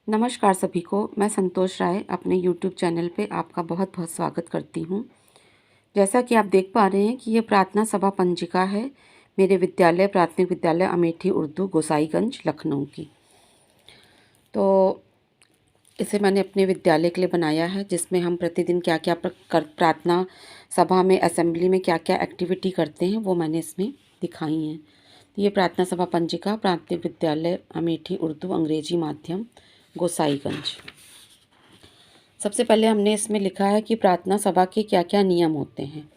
नमस्कार सभी को। मैं संतोष राय अपने यूट्यूब चैनल पे आपका बहुत बहुत स्वागत करती हूँ। जैसा कि आप देख पा रहे हैं कि ये प्रार्थना सभा पंजिका है मेरे विद्यालय प्राथमिक विद्यालय अमेठी उर्दू गोसाईगंज लखनऊ की। तो इसे मैंने अपने विद्यालय के लिए बनाया है, जिसमें हम प्रतिदिन क्या क्या प्रार्थना सभा में असेंबली में क्या क्या एक्टिविटी करते हैं वो मैंने इसमें दिखाई हैं। तो ये प्रार्थना सभा पंजिका प्राथमिक विद्यालय अमेठी उर्दू अंग्रेजी माध्यम गोसाईगंज। सबसे पहले हमने इसमें लिखा है कि प्रार्थना सभा के क्या क्या नियम होते हैं,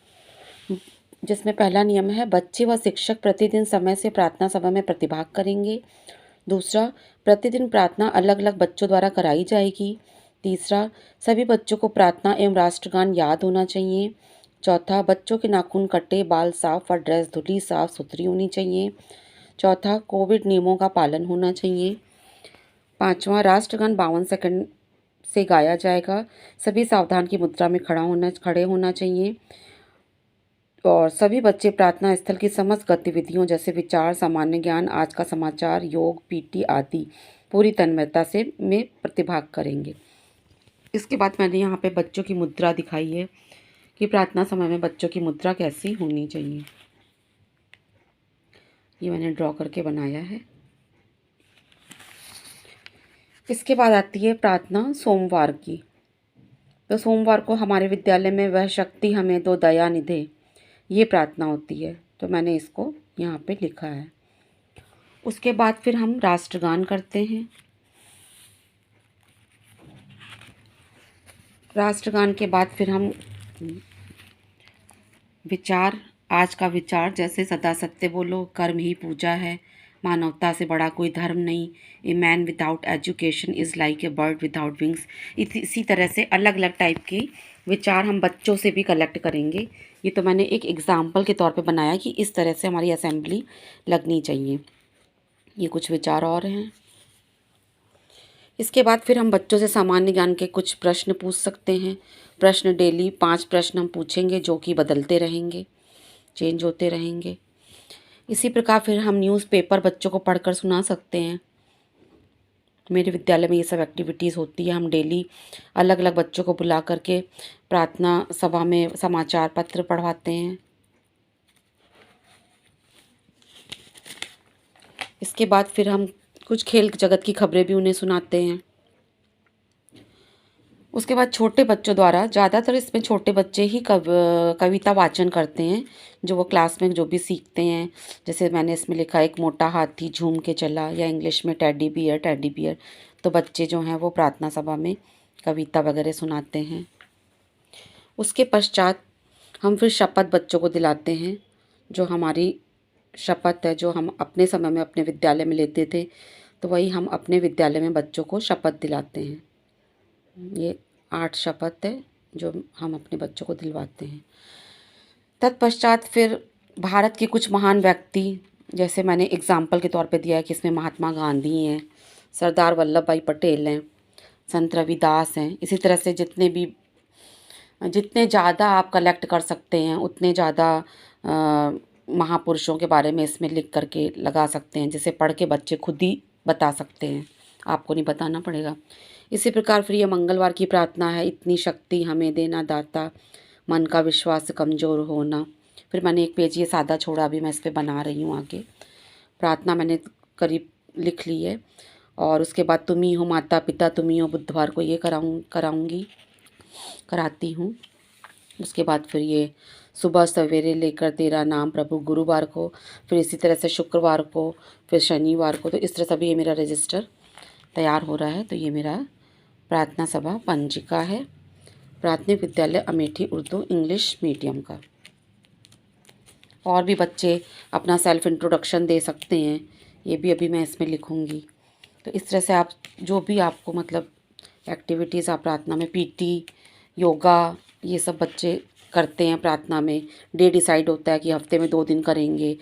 जिसमें पहला नियम है बच्चे व शिक्षक प्रतिदिन समय से प्रार्थना सभा में प्रतिभाग करेंगे। दूसरा, प्रतिदिन प्रार्थना अलग अलग बच्चों द्वारा कराई जाएगी। तीसरा, सभी बच्चों को प्रार्थना एवं राष्ट्रगान याद होना चाहिए। चौथा, बच्चों के नाखून कटे, बाल साफ व ड्रेस धुली साफ सुथरी होनी चाहिए। चौथा, कोविड नियमों का पालन होना चाहिए। पाँचवा, राष्ट्रगान 52 सेकंड से गाया जाएगा। सभी सावधान की मुद्रा में खड़े होना चाहिए और सभी बच्चे प्रार्थना स्थल की समस्त गतिविधियों जैसे विचार, सामान्य ज्ञान, आज का समाचार, योग, पीटी आदि पूरी तन्मयता से में प्रतिभाग करेंगे। इसके बाद मैंने यहाँ पे बच्चों की मुद्रा दिखाई है कि प्रार्थना समय में बच्चों की मुद्रा कैसी होनी चाहिए। ये मैंने ड्रॉ करके बनाया है। इसके बाद आती है प्रार्थना सोमवार की। तो सोमवार को हमारे विद्यालय में वह शक्ति हमें दो दया निधे, ये प्रार्थना होती है। तो मैंने इसको यहाँ पे लिखा है। उसके बाद फिर हम राष्ट्रगान करते हैं। राष्ट्रगान के बाद फिर हम विचार, आज का विचार जैसे सदा सत्य बोलो, कर्म ही पूजा है, मानवता से बड़ा कोई धर्म नहीं, a man without education is like a bird without wings. इसी तरह से अलग अलग टाइप के विचार हम बच्चों से भी कलेक्ट करेंगे। ये तो मैंने एक एग्ज़ाम्पल के तौर पे बनाया कि इस तरह से हमारी असेंबली लगनी चाहिए। ये कुछ विचार और हैं। इसके बाद फिर हम बच्चों से सामान्य ज्ञान के कुछ प्रश्न पूछ सकते हैं। प्रश्न डेली 5 प्रश्न हम पूछेंगे, जो कि बदलते रहेंगे, चेंज होते रहेंगे। इसी प्रकार फिर हम न्यूज़पेपर बच्चों को पढ़कर सुना सकते हैं। मेरे विद्यालय में ये सब एक्टिविटीज़ होती है। हम डेली अलग अलग बच्चों को बुला करके प्रार्थना सभा में समाचार पत्र पढ़वाते हैं। इसके बाद फिर हम कुछ खेल जगत की खबरें भी उन्हें सुनाते हैं। उसके बाद छोटे बच्चों द्वारा, ज़्यादातर इसमें छोटे बच्चे ही कविता वाचन करते हैं, जो वो क्लास में जो भी सीखते हैं। जैसे मैंने इसमें लिखा है, एक मोटा हाथी झूम के चला, या इंग्लिश में टेडी बियर टेडी बियर। तो बच्चे जो हैं वो प्रार्थना सभा में कविता वगैरह सुनाते हैं। उसके पश्चात हम फिर शपथ बच्चों को दिलाते हैं। जो हमारी शपथ है, जो हम अपने समय में अपने विद्यालय में लेते थे, तो वही हम अपने विद्यालय में बच्चों को शपथ दिलाते हैं। ये 8 शपथ है जो हम अपने बच्चों को दिलवाते हैं। तत्पश्चात फिर भारत के कुछ महान व्यक्ति, जैसे मैंने एग्जाम्पल के तौर पे दिया है कि इसमें महात्मा गांधी हैं, सरदार वल्लभ भाई पटेल हैं, संत रविदास हैं। इसी तरह से जितने ज़्यादा आप कलेक्ट कर सकते हैं, उतने ज़्यादा महापुरुषों के बारे में इसमें लिख करके लगा सकते हैं, जिसे पढ़ के बच्चे खुद ही बता सकते हैं, आपको नहीं बताना पड़ेगा। इसी प्रकार फिर ये मंगलवार की प्रार्थना है, इतनी शक्ति हमें देना दाता, मन का विश्वास कमज़ोर होना। फिर मैंने एक पेज ये सादा छोड़ा, अभी मैं इस पर बना रही हूँ आगे। प्रार्थना मैंने करीब लिख ली है। और उसके बाद तुम ही हो माता पिता, तुम ही हो, बुधवार को ये कराती हूँ। उसके बाद फिर ये सुबह सवेरे लेकर तेरा नाम प्रभु गुरुवार को, फिर इसी तरह से शुक्रवार को, फिर शनिवार को। तो इस तरह से भी ये मेरा रजिस्टर तैयार हो रहा है। तो ये मेरा प्रार्थना सभा पंजिका है, प्राथमिक विद्यालय अमेठी उर्दू इंग्लिश मीडियम का। और भी बच्चे अपना सेल्फ इंट्रोडक्शन दे सकते हैं, ये भी अभी मैं इसमें लिखूँगी। तो इस तरह से आप जो भी आपको मतलब एक्टिविटीज़ आप प्रार्थना में, पीटी, योगा, ये सब बच्चे करते हैं प्रार्थना में। डे डिसाइड होता है कि हफ्ते में 2 दिन करेंगे,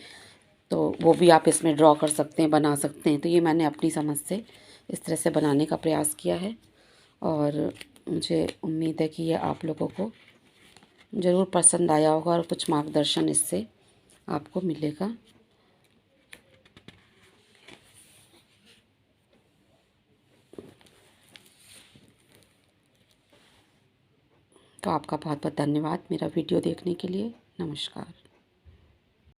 तो वो भी आप इसमें ड्रॉ कर सकते हैं, बना सकते हैं। तो ये मैंने अपनी समझ से इस तरह से बनाने का प्रयास किया है और मुझे उम्मीद है कि ये आप लोगों को ज़रूर पसंद आया होगा और कुछ मार्गदर्शन इससे आपको मिलेगा। तो आपका बहुत बहुत धन्यवाद मेरा वीडियो देखने के लिए। नमस्कार।